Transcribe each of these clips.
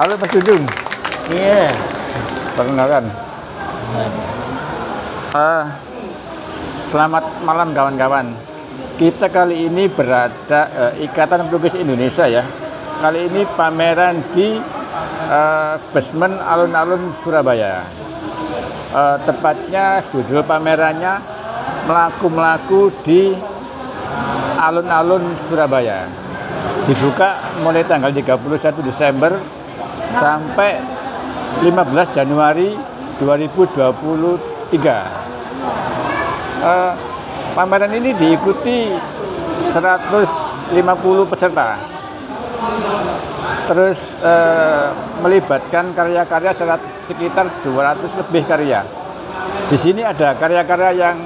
Halo Mas Dudung. Iya. Perkenalkan. Selamat malam kawan-kawan. Kita kali ini berada Ikatan Pelukis Indonesia ya. Kali ini pameran di basement alun-alun Surabaya. Tepatnya judul pamerannya Melaku-melaku di alun-alun Surabaya. Dibuka mulai tanggal 31 Desember sampai 15 Januari 2023. Pameran ini diikuti 150 peserta. Terus melibatkan karya-karya sekitar 200 lebih karya. Di sini ada karya-karya yang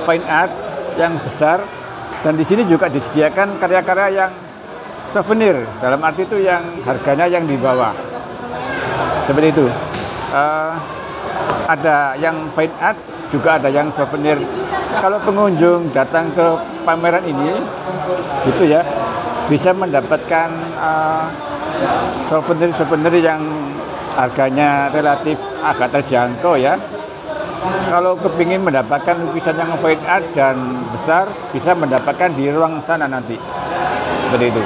fine art yang besar, dan di sini juga disediakan karya-karya yang souvenir, dalam arti itu yang harganya yang di bawah, seperti itu. Ada yang fine art, juga ada yang souvenir. Kalau pengunjung datang ke pameran ini, gitu ya, bisa mendapatkan souvenir-souvenir yang harganya relatif agak terjangkau ya. Kalau kepingin mendapatkan lukisan yang fine art dan besar, bisa mendapatkan di ruang sana nanti, seperti itu.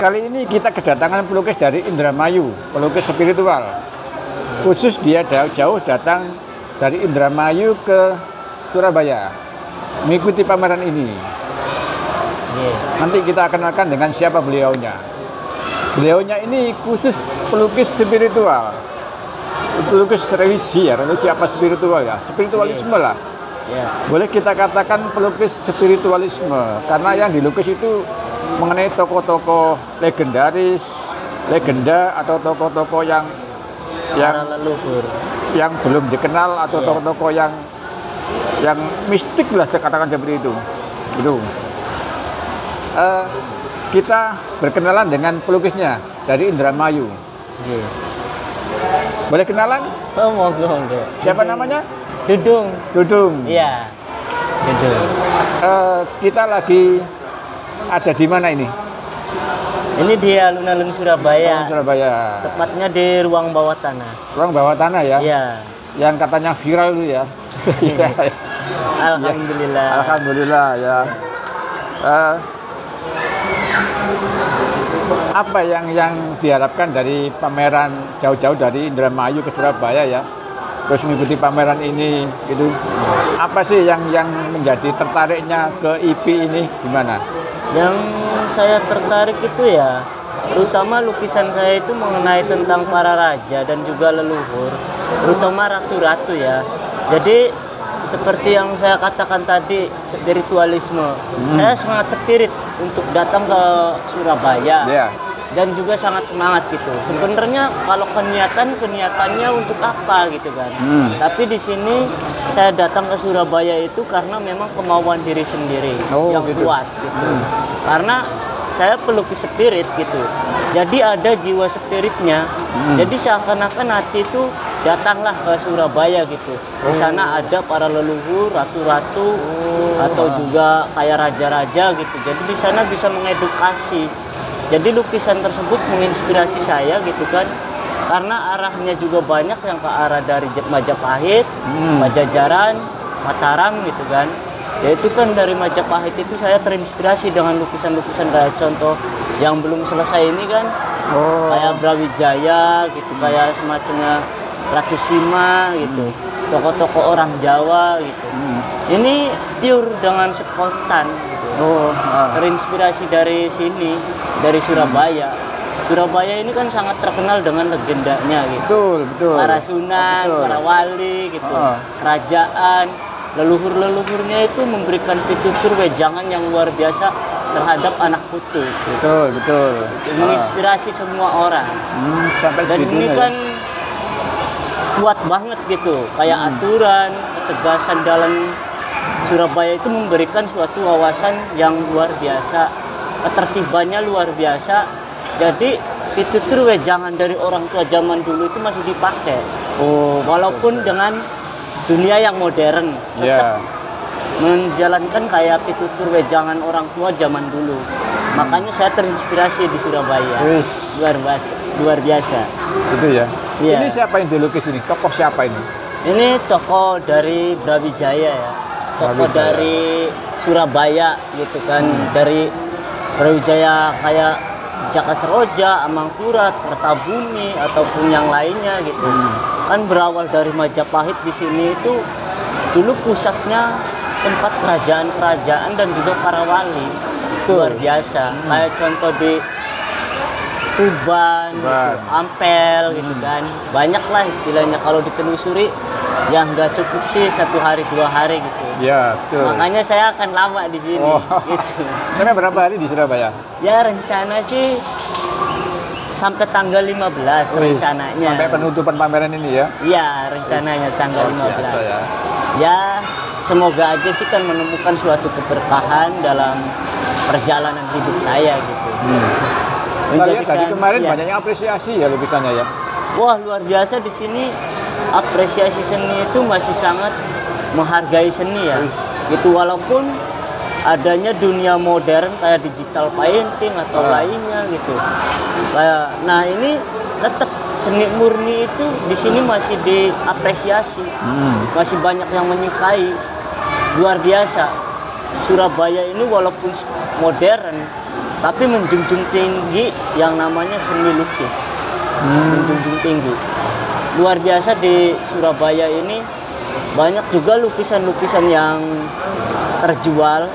Kali ini kita kedatangan pelukis dari Indramayu, pelukis spiritual. Khusus dia jauh datang dari Indramayu ke Surabaya mengikuti pameran ini. Nanti kita kenalkan dengan siapa beliaunya. Beliaunya ini khusus pelukis spiritual, pelukis religi ya, religi apa spiritual ya, spiritualisme lah. Boleh kita katakan pelukis spiritualisme, karena yang dilukis itu mengenai tokoh-tokoh legendaris, legenda atau tokoh-tokoh yang leluhur, yang belum dikenal, atau tokoh-tokoh yang mistik lah, saya katakan seperti itu. Itu. Kita berkenalan dengan pelukisnya dari Indramayu. Boleh kenalan? Oh, monggo. Siapa namanya? Dudung. Dudung. Iya. Dudung. Kita lagi ada di mana ini? Ini di alun-alun Surabaya. Surabaya. Tepatnya di ruang bawah tanah. Ruang bawah tanah ya? Iya. Yang katanya viral itu ya. Alhamdulillah. Alhamdulillah ya. Apa yang diharapkan dari pameran jauh-jauh dari Indramayu ke Surabaya ya, terus mengikuti pameran ini gitu? Apa sih yang menjadi tertariknya ke IP ini, gimana? Yang saya tertarik itu ya, terutama lukisan saya itu mengenai tentang para raja dan juga leluhur, terutama ratu-ratu ya. Jadi seperti yang saya katakan tadi, spiritualisme. Saya sangat spirit untuk datang ke Surabaya. Dan juga sangat semangat gitu. Sebenarnya kalau keniatannya untuk apa gitu kan. Tapi di sini saya datang ke Surabaya itu karena memang kemauan diri sendiri yang gitu. Kuat gitu. Karena saya pelukis spirit gitu. Jadi ada jiwa spiritnya. Jadi seakan-akan hati itu datanglah ke Surabaya gitu. Di sana ada para leluhur, ratu-ratu, atau juga kayak raja-raja gitu. Jadi di sana bisa mengedukasi. Jadi lukisan tersebut menginspirasi saya gitu kan. Karena arahnya juga banyak yang ke arah dari Majapahit, Pajajaran, Mataram gitu kan. Yaitu kan dari Majapahit itu saya terinspirasi dengan lukisan-lukisan kayak contoh yang belum selesai ini kan. Kayak Brawijaya gitu, kayak semacamnya Ratu Sima gitu, tokoh-tokoh orang Jawa gitu. Ini pure dengan spontan gitu. Terinspirasi dari sini, dari Surabaya. Surabaya ini kan sangat terkenal dengan legendanya gitu. Betul. Para sunan, para wali gitu, kerajaan, leluhur-leluhurnya itu memberikan pitutur wejangan yang luar biasa terhadap anak putu. Gitu. Betul. Menginspirasi semua orang. Dan ini kan kuat banget gitu, kayak aturan, ketegasan dalam Surabaya itu memberikan suatu wawasan yang luar biasa, ketertibannya luar biasa. Jadi pitutur wejangan dari orang tua zaman dulu itu masih dipakai. Walaupun dengan dunia yang modern, tetap menjalankan kayak pitutur wejangan orang tua zaman dulu. Makanya saya terinspirasi di Surabaya. Luar biasa. luar biasa. Itu ya. Iya. Ini siapa yang dilukis ini? Tokoh siapa ini? Ini tokoh dari Brawijaya ya, tokoh Brawijaya. dari Surabaya gitu kan, dari Brawijaya kayak Jaka Seroja, Amangkurat, Kertabumi ataupun yang lainnya gitu. Kan berawal dari Majapahit. Di sini itu dulu pusatnya tempat kerajaan-kerajaan dan juga para wali. Luar biasa. Kayak contoh di Tuban, gitu, Ampel gitu kan. Banyak lah istilahnya kalau ditelusuri yang nggak cukup sih 1 hari 2 hari gitu. Ya, betul. Makanya saya akan lama di sini gitu. Karena berapa hari di Surabaya? Ya rencana sih sampai tanggal 15 rencananya. Sampai penutupan pameran ini ya? Iya, rencananya tanggal 15. Biasa ya. Ya, semoga aja sih kan menemukan suatu keberkahan dalam perjalanan hidup saya gitu. Saya lihat tadi kemarin ya. banyaknya apresiasi ya lukisannya ya. Wah, luar biasa di sini apresiasi seni itu masih sangat menghargai seni ya. Gitu walaupun adanya dunia modern kayak digital painting atau lainnya gitu. Nah, ini tetap seni murni itu di sini masih diapresiasi. Masih banyak yang menyukai. Luar biasa. Surabaya ini walaupun modern tapi menjunjung tinggi yang namanya seni lukis. Menjunjung tinggi. Luar biasa di Surabaya ini banyak juga lukisan-lukisan yang terjual.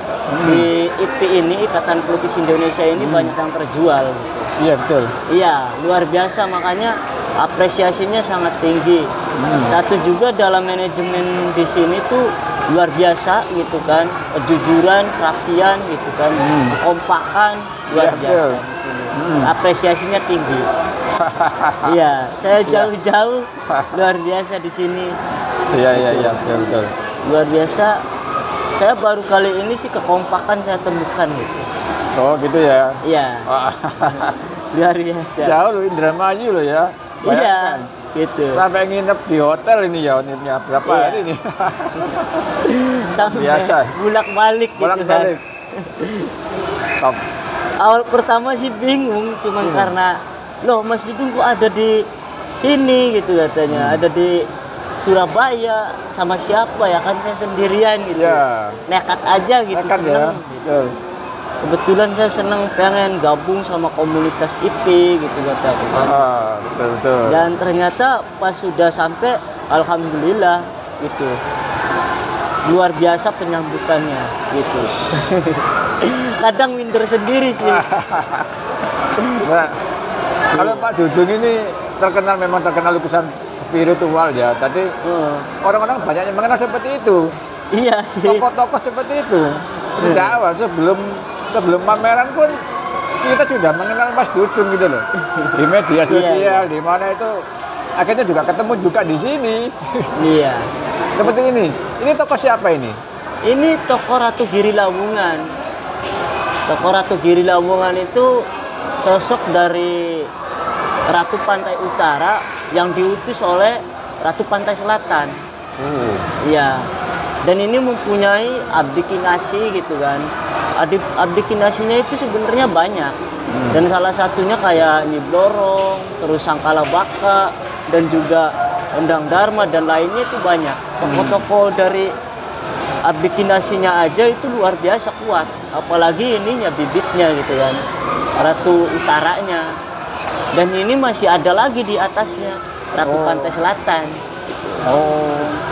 Di IPI ini, Ikatan Pelukis Indonesia ini banyak yang terjual. Iya, betul. Iya, luar biasa, makanya apresiasinya sangat tinggi. Satu juga dalam manajemen di sini tuh luar biasa gitu kan, kejujuran, kerapian gitu kan, kekompakan luar biasa di sini. Apresiasinya tinggi. Iya, saya jauh-jauh luar biasa di sini. Iya, betul. Luar biasa. Saya baru kali ini sih kekompakan saya temukan gitu. Oh, gitu ya. Iya. Luar biasa. Jauh loh, Indramayu loh ya. Iya, gitu. Sampai nginep di hotel ini ya, unitnya berapa hari ini? Sampai biasa. Bolak-balik gitu Bolak-balik. Top. Awal pertama sih bingung, cuman karena loh Mas Didung kok ada di sini gitu katanya, ada di Surabaya sama siapa ya, kan saya sendirian gitu. Ya. Nekat aja gitu, Nekat seneng ya. gitu. Kebetulan saya seneng pengen gabung sama komunitas IP gitu kata aku. Betul. Dan ternyata pas sudah sampai alhamdulillah gitu. Luar biasa penyambutannya gitu. Kadang minder sendiri sih. Nah, kalau Pak Dudung ini memang terkenal lukisan spiritual ya. Tadi orang-orang banyak yang mengenal seperti itu. Iya sih. Tokoh-tokoh seperti itu. Sejak awal sebelum pameran pun kita sudah mengenal Mas Dudung gitu loh. Di media sosial, di mana itu akhirnya juga ketemu juga di sini. Iya. Seperti ini. Ini tokoh siapa ini? Ini tokoh Ratu Giri Lamongan. Tokoh Ratu Giri Lamongan itu sosok dari Ratu Pantai Utara yang diutus oleh Ratu Pantai Selatan. Iya. Dan ini mempunyai abdi kinasi gitu kan. Abdi kinasinya itu sebenarnya banyak. Dan salah satunya kayak Nyi Blorong, terus Sangkala Baka, dan juga Endang Dharma dan lainnya itu banyak. Tokoh-tokoh dari abdi kinasinya aja itu luar biasa kuat. Apalagi ininya bibitnya gitu kan. Ratu Utaranya. Dan ini masih ada lagi di atasnya, Ratu Pantai Selatan.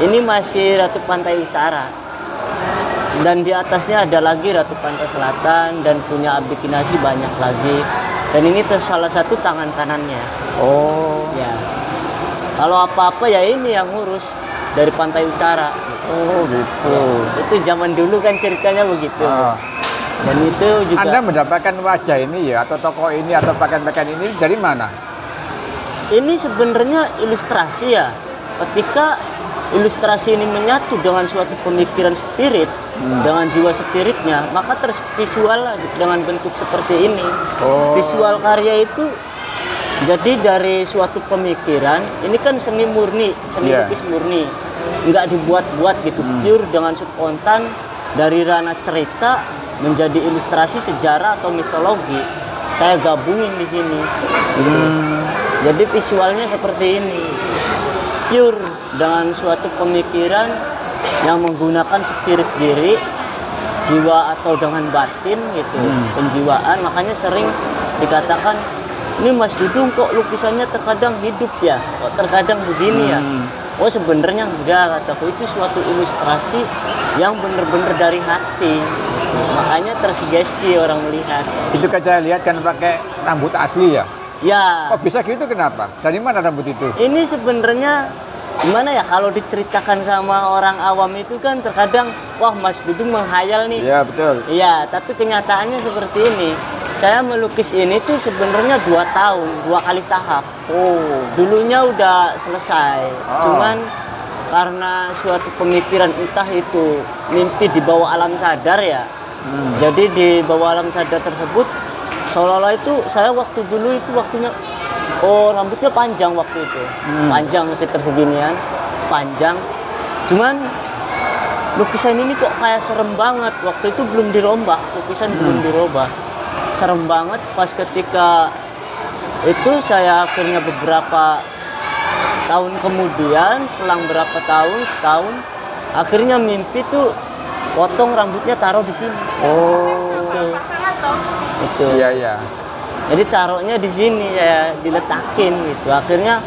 Ini masih Ratu Pantai Utara. Dan di atasnya ada lagi Ratu Pantai Selatan dan punya abdi kinasi banyak lagi. Dan ini salah satu tangan kanannya. Ya. Kalau apa-apa ya ini yang ngurus dari Pantai Utara. Gitu. Itu zaman dulu kan ceritanya begitu. Dan itu juga. Anda mendapatkan wajah ini ya, atau tokoh ini, atau pakaian-pakaian ini dari mana? Ini sebenarnya ilustrasi ya. Ketika ilustrasi ini menyatu dengan suatu pemikiran spirit, dengan jiwa spiritnya, maka tervisual dengan bentuk seperti ini. Visual karya itu jadi dari suatu pemikiran, ini kan seni murni, seni lukis murni. Nggak dibuat-buat gitu, pure dengan spontan dari ranah cerita menjadi ilustrasi sejarah atau mitologi. Saya gabungin di sini. Jadi visualnya seperti ini, pure dengan suatu pemikiran yang menggunakan spirit diri, jiwa atau dengan batin gitu, penjiwaan. Makanya sering dikatakan, ini Mas Dudung kok lukisannya terkadang hidup ya, kok terkadang begini ya. Oh sebenarnya enggak, kataku, itu suatu ilustrasi yang benar-benar dari hati. Makanya tersugesti orang melihat. Itu kan saya lihat kan pakai rambut asli ya. Ya. Oh bisa gitu kenapa? Dari mana rambut itu? Ini sebenarnya gimana ya, kalau diceritakan sama orang awam itu kan terkadang wah Mas Dudung menghayal nih. Iya betul. Iya, tapi kenyataannya seperti ini. Saya melukis ini tuh sebenarnya 2 tahun, 2 kali tahap. Oh, Dulunya udah selesai, cuman karena suatu pemikiran entah itu mimpi di bawah alam sadar ya. Jadi di bawah alam sadar tersebut seolah-olah itu saya waktu dulu itu waktunya rambutnya panjang waktu itu. Panjang sekitar beginian, panjang. Cuman lukisan ini kok kayak serem banget. Waktu itu belum dirombak, lukisan belum dirubah. Serem banget pas ketika itu saya akhirnya beberapa tahun kemudian, selang berapa tahun, setahun, akhirnya mimpi tuh potong rambutnya taruh di sini. Itu. iya iya. Jadi taruhnya di sini ya, diletakin gitu. Akhirnya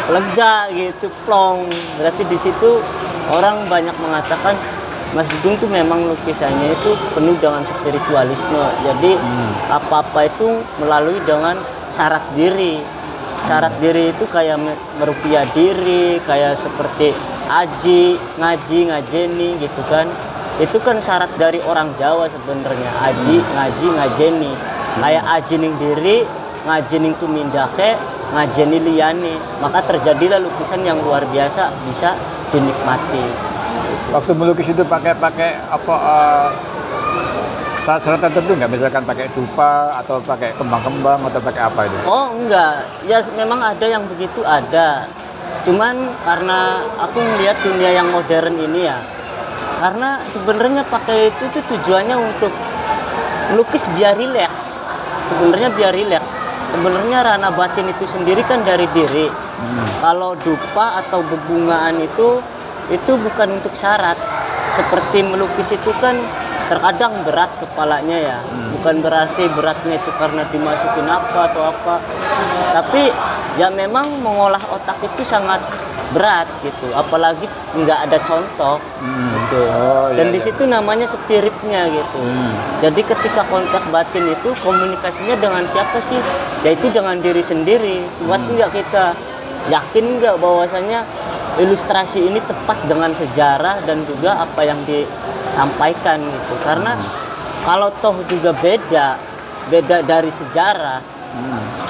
lega gitu, plong. Berarti di situ orang banyak mengatakan Mas Dudung tuh memang lukisannya itu penuh dengan spiritualisme. Jadi apa-apa itu melalui dengan syarat diri. Syarat diri itu kayak merupiah diri, kayak seperti aji, ngaji, ngajeni gitu kan. Itu kan syarat dari orang Jawa sebenarnya. Aji, ngaji, ngajeni. Kayak aji ning diri, ngajening tumindake, ngajeni liyane. Maka terjadilah lukisan yang luar biasa bisa dinikmati. Waktu melukis itu pakai apa syarat tertentu nggak? Misalkan pakai dupa atau pakai kembang-kembang atau pakai apa itu? Oh enggak, ya memang ada yang begitu, ada. Cuman karena aku melihat dunia yang modern ini ya, karena sebenarnya pakai itu tuh tujuannya untuk melukis biar rileks. Sebenarnya biar rileks. Sebenarnya ranah batin itu sendiri kan dari diri. Kalau dupa atau bebungaan itu bukan untuk syarat. Seperti melukis itu kan terkadang berat kepalanya ya. Bukan berarti beratnya itu karena dimasukin apa atau apa. Tapi ya memang mengolah otak itu sangat berat gitu. Apalagi nggak ada contoh gitu. Dan di situ namanya spiritnya gitu. Jadi ketika kontak batin itu komunikasinya dengan siapa sih? Yaitu dengan diri sendiri. Kuat nggak kita? Yakin nggak bahwasanya ilustrasi ini tepat dengan sejarah dan juga apa yang disampaikan gitu. Karena kalau toh juga beda dari sejarah,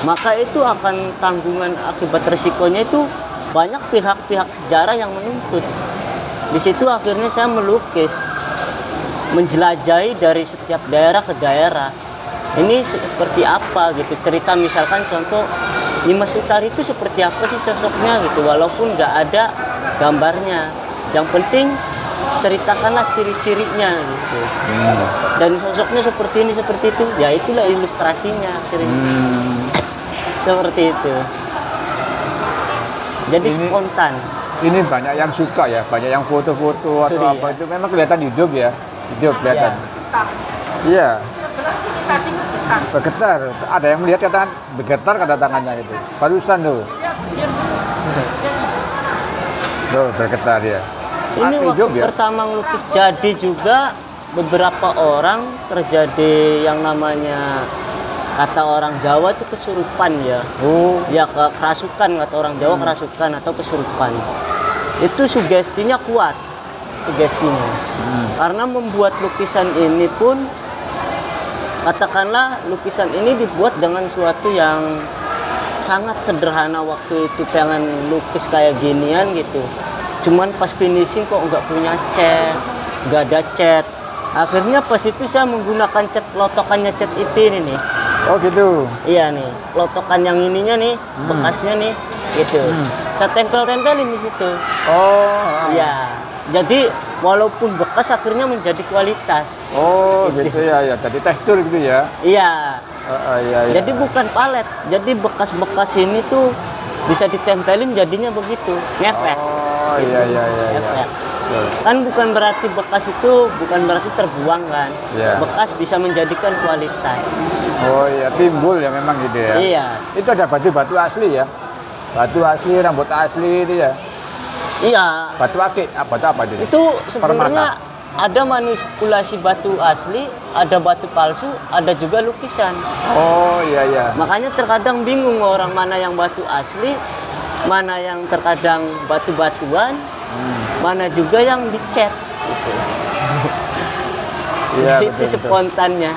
maka itu akan tanggungan akibat resikonya itu banyak pihak-pihak sejarah yang menuntut. Di situ akhirnya saya melukis, menjelajahi dari setiap daerah ke daerah. Ini seperti apa gitu, cerita misalkan contoh Dimas Utari itu seperti apa sih sosoknya gitu, walaupun nggak ada gambarnya. Yang penting ceritakanlah ciri-cirinya gitu. Dan sosoknya seperti ini, seperti itu, ya itulah ilustrasinya akhirnya. Seperti itu. Jadi spontan. Ini banyak yang suka ya, banyak yang foto-foto atau apa itu memang kelihatan hidup ya, hidup kelihatan. Iya. Bergetar. Ada yang melihat katakan bergetar kata tangannya itu. Barusan tuh. Tuh bergetar ya. Ini waktu pertama ngelukis jadi juga beberapa orang terjadi yang namanya kata orang Jawa itu kesurupan ya. Ya kerasukan, kata orang Jawa kerasukan atau kesurupan. Itu sugestinya kuat, sugestinya. Karena membuat lukisan ini pun, katakanlah lukisan ini dibuat dengan suatu yang sangat sederhana. Waktu itu pengen lukis kayak ginian gitu. Cuman pas finishing kok nggak punya cat, nggak ada cat. Akhirnya pas itu saya menggunakan cat lotokannya cat IP ini nih. Oh gitu. Iya nih, lotokan yang ininya nih, bekasnya nih, gitu. Saya tempel-tempelin di situ. Oh. Iya. Jadi walaupun bekas akhirnya menjadi kualitas. Oh gitu ya, ya. Tadi tekstur gitu ya. Iya. Iya, iya. Jadi bukan palet. Jadi bekas-bekas ini tuh bisa ditempelin jadinya begitu, ngefek. Oh Gitu. iya iya iya. Ngefek. Betul. Kan bukan berarti bekas itu bukan berarti terbuang kan. Iya. Bekas bisa menjadikan kualitas. Oh iya, timbul ya memang gitu ya. Iya. Itu ada batu-batu asli ya. Batu asli, rambut asli itu ya. Iya. Batu akik, batu apa itu? Itu sebenarnya ada manipulasi batu asli, ada batu palsu, ada juga lukisan. Oh iya iya. Makanya terkadang bingung orang mana yang batu asli, mana yang terkadang batu-batuan, mana juga yang dicat. Gitu. Iya, Jadi betul, itu spontannya.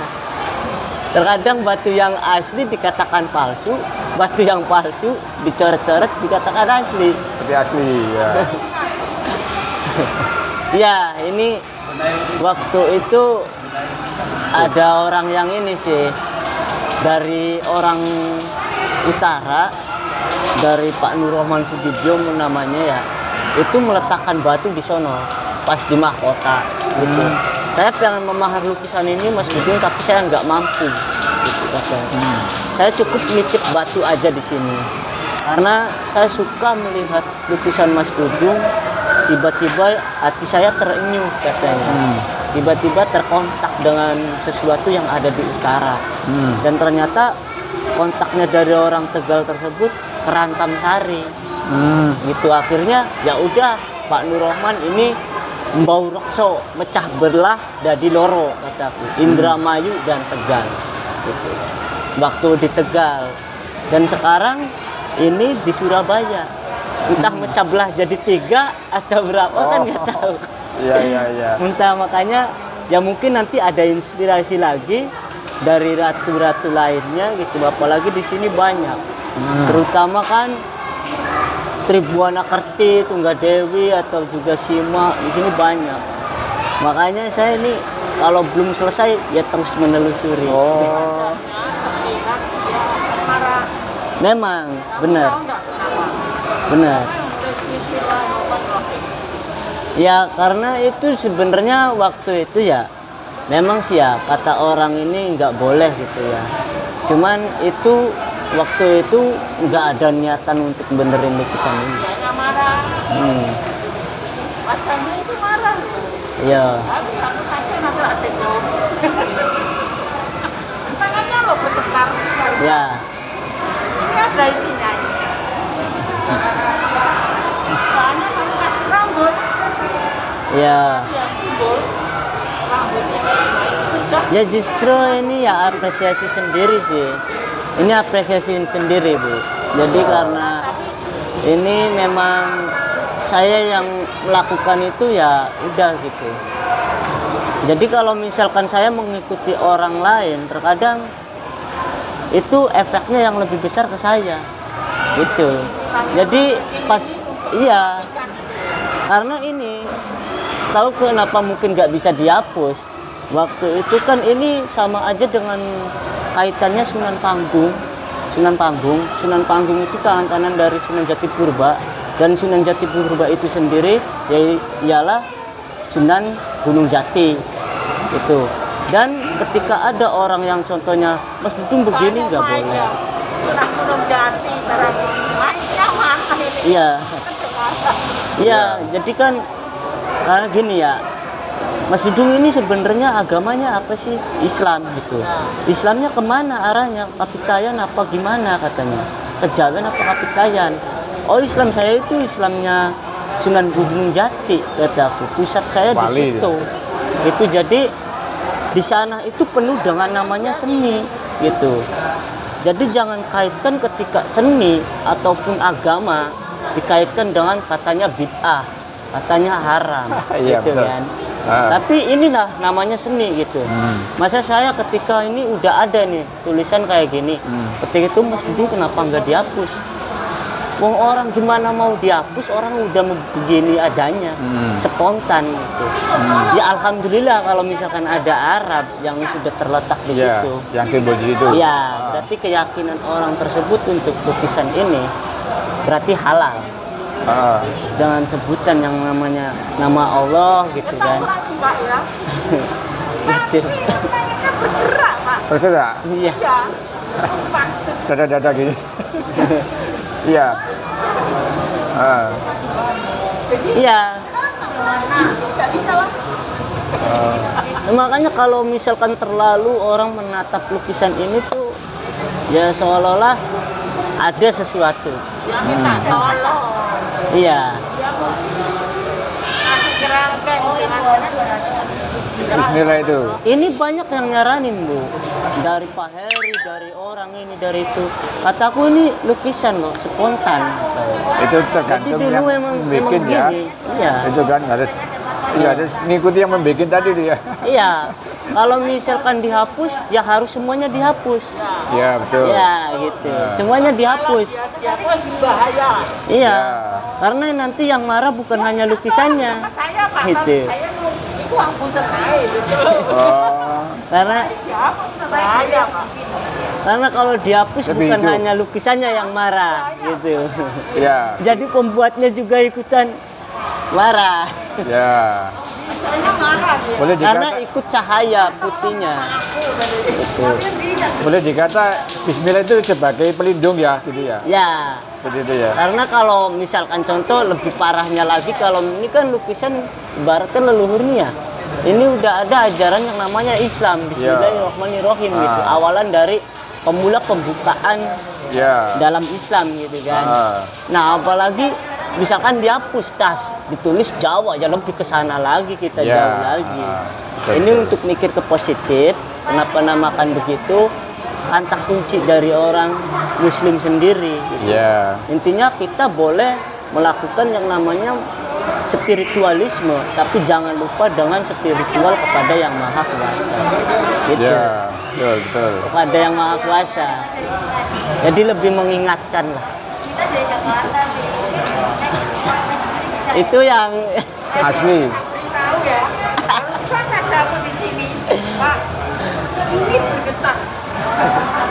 Terkadang batu yang asli dikatakan palsu, batu yang palsu dicoret-coret dikatakan asli. Seperti asli ya. Ya, ini waktu itu ada orang yang ini sih dari orang utara, dari Pak Nur Rahman Sudibyo namanya ya, itu meletakkan batu di sono pas di mahkota gitu. Saya pengen memahar lukisan ini Mas Dudung, tapi saya nggak mampu gitu, saya cukup nitip batu aja di sini karena saya suka melihat lukisan Mas Dudung. Tiba-tiba hati saya terenyuh katanya. Tiba-tiba terkontak dengan sesuatu yang ada di utara. Dan ternyata kontaknya dari orang Tegal tersebut Kerantam Sari. Gitu akhirnya ya udah Pak Nur Rahman ini Mbau Rokso mecah belah dadi loro kataku. Indramayu dan Tegal. Gitu. Waktu di Tegal. Dan sekarang ini di Surabaya. Entah mecah belah jadi 3 atau berapa kan nggak tahu. Iya iya iya. Entah makanya ya mungkin nanti ada inspirasi lagi dari ratu-ratu lainnya gitu. Apalagi di sini banyak. Terutama kan Tribuana Kerti, Tunggadewi atau juga Sima di sini banyak. Makanya saya ini kalau belum selesai ya terus menelusuri. Oh. Memang benar. Benar. Ya karena itu sebenarnya waktu itu ya memang sih ya kata orang ini nggak boleh gitu ya. Cuman itu waktu itu nggak ada niatan untuk benerin lukisan ini. Wajahnya itu marah. Iya. Tapi aku saja nanti asik loh. Tangannya loh bertekar. Ya. Ini ada isinya. Soalnya kamu kasih rambut. Ya. Yang timbul rambutnya sudah. Ya justru ini ya apresiasi sendiri sih. Ini apresiasi sendiri Bu. Jadi karena ini memang saya yang melakukan itu ya udah gitu. Jadi kalau misalkan saya mengikuti orang lain, terkadang itu efeknya yang lebih besar ke saya. Gitu. Jadi pas iya karena ini tahu kenapa mungkin nggak bisa dihapus waktu itu kan ini sama aja dengan kaitannya Sunan Panggung. Sunan Panggung itu tangan kanan dari Sunan Jati Purba dan Sunan Jati Purba itu sendiri ialah Sunan Gunung Jati itu. Dan ketika ada orang yang contohnya Mas Dudung begini nggak boleh. Sunan Gunung Jati mainnya mana ini? Iya. Iya, jadi kan karena gini ya, Mas Dudung ini sebenarnya agamanya apa sih? Islam gitu. Islamnya kemana arahnya? Kapitayan apa gimana katanya? Kejawen apa kapitayan? Oh Islam saya itu Islamnya Sunan Gunung Jati kataku. Pusat saya di Bali, situ. Itu jadi di sana itu penuh dengan namanya seni gitu. Jadi jangan kaitkan ketika seni ataupun agama dikaitkan dengan katanya bid'ah, katanya haram, Iya, gitu betul. kan. Tapi inilah namanya seni gitu. Masa saya ketika ini udah ada nih tulisan kayak gini, ketika itu Mas Dudung kenapa nggak dihapus? Wong orang gimana mau dihapus, orang udah begini adanya, spontan gitu. Ya alhamdulillah kalau misalkan ada Arab yang sudah terletak di Iya, situ. yang timbul di situ. Ya, berarti keyakinan orang tersebut untuk lukisan ini berarti halal. Dengan sebutan yang namanya nama Allah gitu kan. Lagi Pak ya. Gitu. Tangannya bergerak Pak. Bergerak. Iya. Ya. Lupa. Dada-dada gini. Iya. Ah. Jadi Iya. nggak bisa lah. Makanya kalau misalkan terlalu orang menatap lukisan ini tuh ya seolah-olah ada sesuatu. Dia minta tolong. Iya. Dia mau ngasih kerangkeng Bismillah itu. Ini banyak yang nyaranin, Bu. Dari Pak Heri, dari orang ini, dari itu. Kataku ini lukisan loh, spontan. Itu Jadi tergantung dulu yang emang bikin ya. gini. Iya. Itu kan harus harus ngikuti yang membikin tadi itu ya. Iya. Kalau misalkan dihapus, ya harus semuanya dihapus. Ya betul. Ya, gitu. Semuanya dihapus. dia bos bahaya. Iya. Ya. Karena nanti yang marah bukan hanya lukisannya. Saya Pak, Gitu. saya mau itu hapusan aja gitu. Oh. Karena Dihapus bahaya Pak. karena kalau dihapus Lebih bukan hijau. hanya lukisannya yang marah, gitu. Ya. Jadi pembuatnya juga ikutan marah. Ya. Saya marah dia. Boleh Karena dikata ikut cahaya putihnya. Gitu. boleh dikata Bismillah itu sebagai pelindung ya gitu ya. Ya. Seperti itu ya. Karena kalau misalkan contoh lebih parahnya lagi, kalau ini kan lukisan ibaratkan leluhurnya. Ini udah ada ajaran yang namanya Islam. Bismillahirrahmanirrahim gitu. Ah. Awalan dari pemula pembukaan Ya. dalam Islam gitu kan. Ah. Nah, apalagi misalkan dihapus tas, ditulis Jawa, ya lebih ke sana lagi kita Ya. jauh lagi. Ah, betul, Ini betul. untuk mikir ke positif. Kenapa namakan begitu? Antah kunci dari orang Muslim sendiri. Gitu. Ya. Intinya kita boleh melakukan yang namanya spiritualisme, tapi jangan lupa dengan spiritual kepada yang maha kuasa. Gitu. Ya. Betul, betul. Kepada yang maha kuasa. Jadi lebih mengingatkan lah. Itu yang Asli. Tahu ya. Barusan aja aku di sini. Pak, ini bergetar.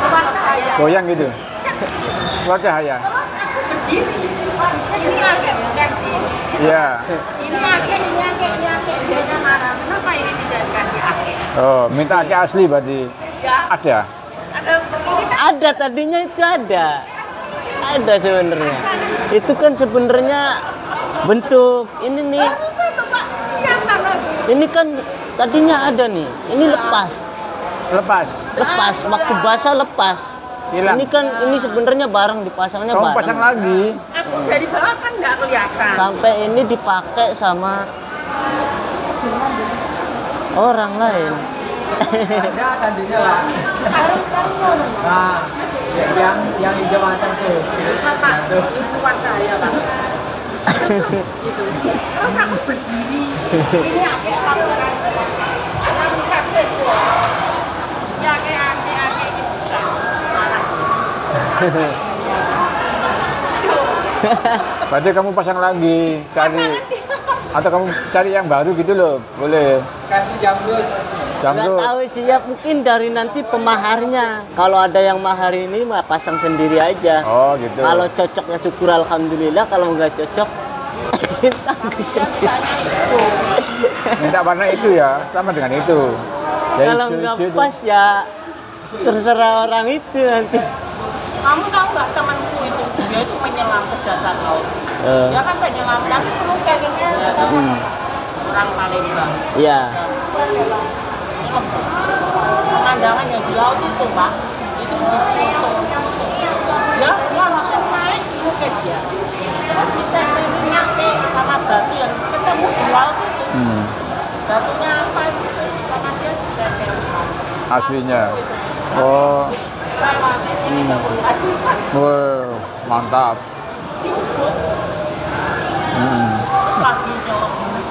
Keluar cahaya. Goyang gitu. Keluar cahaya. Terus aku berdiri. Ini agak bukan sini. Iya. Ini agak. Dia marah. Kenapa ini tidak dikasih akeh? Oh, minta akik asli berarti Ya, ada. ada ini kan ada, tadinya itu ada sebenarnya. Itu kan sebenarnya bentuk ini nih. barusan tuh Pak. Yang kalau Ini kan tadinya ada nih. Ini lepas Lepas. waktu basah lepas. Hilang. Ini kan ini sebenarnya bareng dipasangnya Kamu bareng. pasang lagi. aku dari bawah kan nggak kelihatan. Sampai ini dipakai sama orang lain. Ada tadinya lah. Nah, yang hijau matang tuh. Sama itu keluar cahaya Pak. Gitu. Terus aku berdiri. Ini agak laporan. Aku kaget tuh. Ya kayak gitu. Marah. Berarti kamu pasang lagi, cari atau kamu cari yang baru gitu loh, boleh. Kasih jamrut. Jam Nggak tuh. tahu sih ya, mungkin dari nanti pemaharnya. Kalau ada yang mahar ini mah pasang sendiri aja. Oh gitu. Kalau cocok ya syukur alhamdulillah, kalau nggak cocok tanggung sendiri. Minta warna itu ya, sama dengan itu. Ya, Kalau hijau- nggak hijau itu. pas ya terserah orang itu nanti. Kamu tahu nggak temanku itu? Dia itu penyelam ke dasar laut. Eh, Dia kan penyelam, tapi perlu kayak gitu. Orang Palembang. Iya. Pemandangan yang di laut itu Pak, itu difoto. Dia langsung naik lukis ya. Terus si ini nyampe sama batu yang ketemu di laut itu. Batunya apa itu terus sama dia ditempel. Aslinya. Oh, Aduh, wow, mantap. terus lagi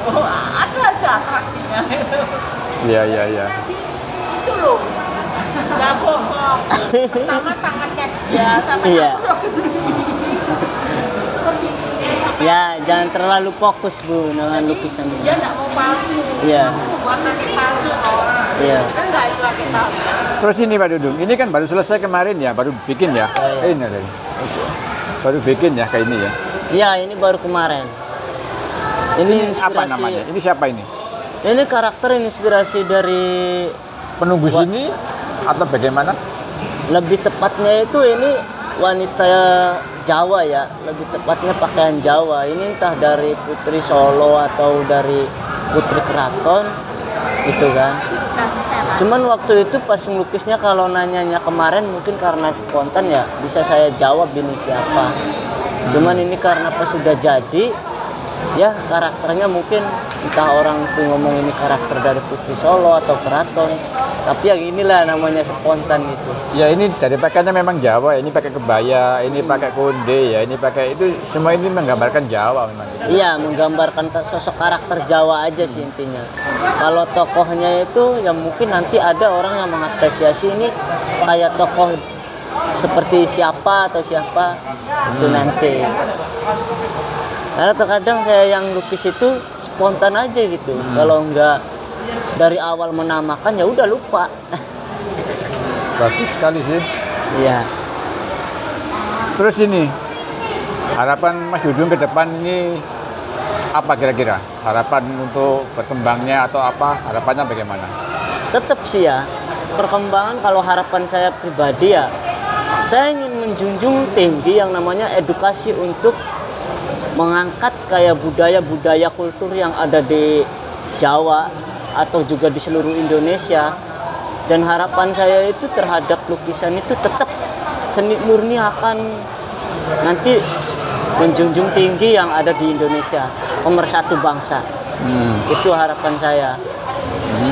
oh, ada aja atraksinya. Iya, iya, iya. Jadi itu loh, nggak bohong. Pertama tangannya dia sama Iya. aku. Terus ini Ya, jangan terlalu fokus Bu dengan lukisan ini. dia nggak mau palsu. Iya. Aku buat kaki palsu loh. Iya. Kan nggak itu kaki palsu. Terus ini Pak Dudung, ini kan baru selesai kemarin ya, baru bikin ya. Iya. Ini ada. Baru bikin ya kayak ini ya. Iya, ini baru kemarin. Ini Apa inspirasi. namanya? Ini siapa ini? Ini karakter inspirasi dari Penunggu sini? atau bagaimana? Lebih tepatnya itu ini wanita Jawa ya, lebih tepatnya pakaian Jawa. Ini entah dari putri Solo atau dari putri keraton gitu kan. Cuman waktu itu pas ngelukisnya kalau nanyanya kemarin mungkin karena spontan ya bisa saya jawab ini siapa. Cuman ini karena pas sudah jadi ya karakternya mungkin entah orang tuh ngomong ini karakter dari putri Solo atau keraton. Tapi yang inilah namanya spontan itu. Ya ini dari pakaiannya memang Jawa, ini pakai kebaya, ini pakai konde ya, ini pakai itu semua ini menggambarkan Jawa memang. Iya, menggambarkan sosok karakter Jawa aja sih intinya. Kalau tokohnya itu ya mungkin nanti ada orang yang mengapresiasi ini kayak tokoh seperti siapa atau siapa itu nanti. Karena terkadang saya yang lukis itu spontan aja gitu. Kalau enggak dari awal menamakan ya udah lupa. Bagus sekali sih. Iya. Terus ini harapan Mas Dudung ke depan ini apa kira-kira? Harapan untuk berkembangnya atau apa? Harapannya bagaimana? Tetap sih ya perkembangan kalau harapan saya pribadi ya saya ingin menjunjung tinggi yang namanya edukasi untuk mengangkat kayak budaya-budaya kultur yang ada di Jawa atau juga di seluruh Indonesia. Dan harapan saya itu terhadap lukisan itu tetap seni murni akan nanti menjunjung tinggi yang ada di Indonesia, pemersatu bangsa. Itu harapan saya.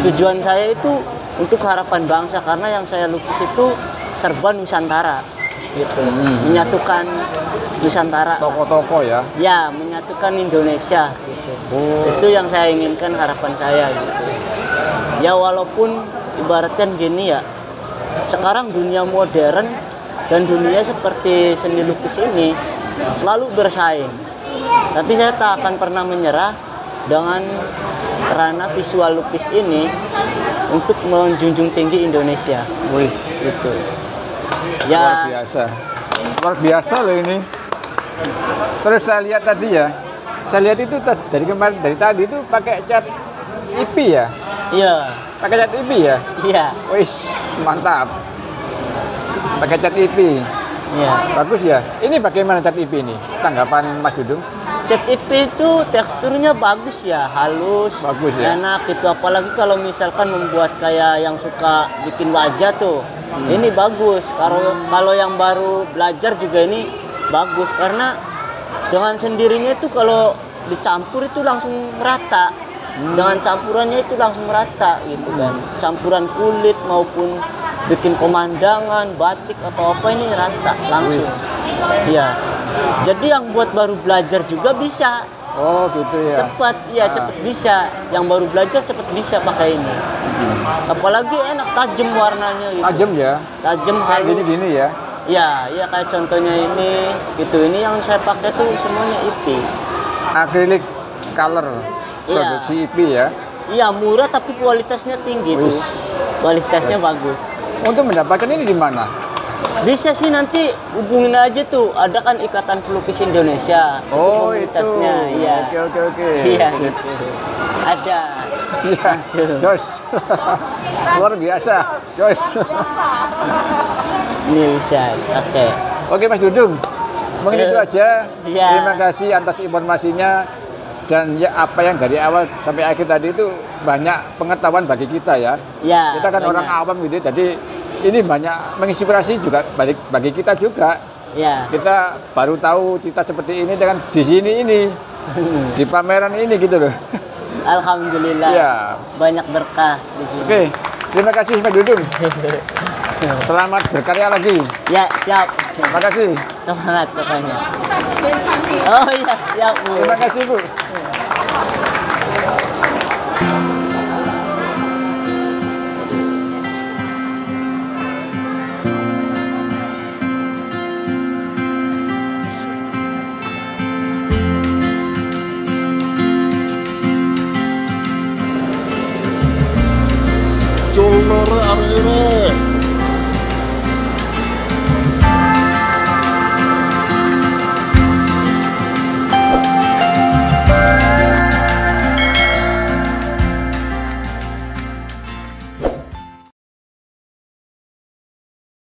Tujuan saya itu untuk harapan bangsa karena yang saya lukis itu serba Nusantara gitu. Menyatukan Nusantara. Toko-toko ya? Ya, menyatukan Indonesia gitu. Itu yang saya inginkan, harapan saya gitu. Ya walaupun ibaratkan gini ya, sekarang dunia modern dan dunia seperti seni lukis ini selalu bersaing. Tapi saya tak akan pernah menyerah dengan ranah visual lukis ini untuk menjunjung tinggi Indonesia. Wih, Gitu. luar Ya, biasa. Luar biasa loh ini. Terus saya lihat tadi ya, saya lihat itu dari kemarin, dari tadi itu pakai cat IP ya? iya, Pakai cat IP ya? iya, Wih, mantap. Pakai cat IP. iya. Bagus ya. Ini bagaimana cat IP ini? Tanggapan Mas Dudung? Cat IP itu teksturnya bagus ya, halus, Bagus ya? enak gitu. Apalagi kalau misalkan membuat kayak yang suka bikin wajah tuh, ini bagus. Kalau yang baru belajar juga ini bagus karena dengan sendirinya itu kalau dicampur itu langsung merata. Dengan campurannya itu langsung merata gitu kan. Campuran kulit maupun bikin pemandangan, batik atau apa ini rata langsung. Iya. Jadi yang buat baru belajar juga bisa. Oh gitu ya. Cepat, iya cepat bisa. Yang baru belajar cepat bisa pakai ini. Apalagi enak, tajam warnanya gitu. Tajam ya. Tajam Kayak halus. gini-gini ya. Iya, iya kayak contohnya ini gitu. Ini yang saya pakai tuh semuanya IP. Acrylic color. Iya. Produksi IP ya. Iya, murah tapi kualitasnya tinggi tuh. Wih. Kualitasnya bagus. Untuk mendapatkan ini di mana? Bisa sih nanti hubungin aja tuh. Ada kan Ikatan Pelukis Indonesia. Oh itu. komunitasnya. Iya. Oke. Iya Sip. gitu. Ada. Iya. Langsung. Jos. Luar biasa. Jos. Ini bisa. Oke. Oke Mas Dudung. Mungkin itu aja. Iya. Terima kasih atas informasinya. Dan ya apa yang dari awal sampai akhir tadi itu banyak pengetahuan bagi kita ya. Ya. Kita kan banyak. orang awam gitu, jadi ini banyak menginspirasi juga bagi kita juga. Ya. Kita baru tahu kita seperti ini dengan di sini ini, di pameran ini gitu loh. Alhamdulillah. Iya. Banyak berkah di sini. Oke, terima kasih Mas Dudung. Selamat berkarya lagi. Ya, siap. Terima kasih. Semangat pokoknya. Oh iya, siap Bu. Terima kasih Bu. Jolore arire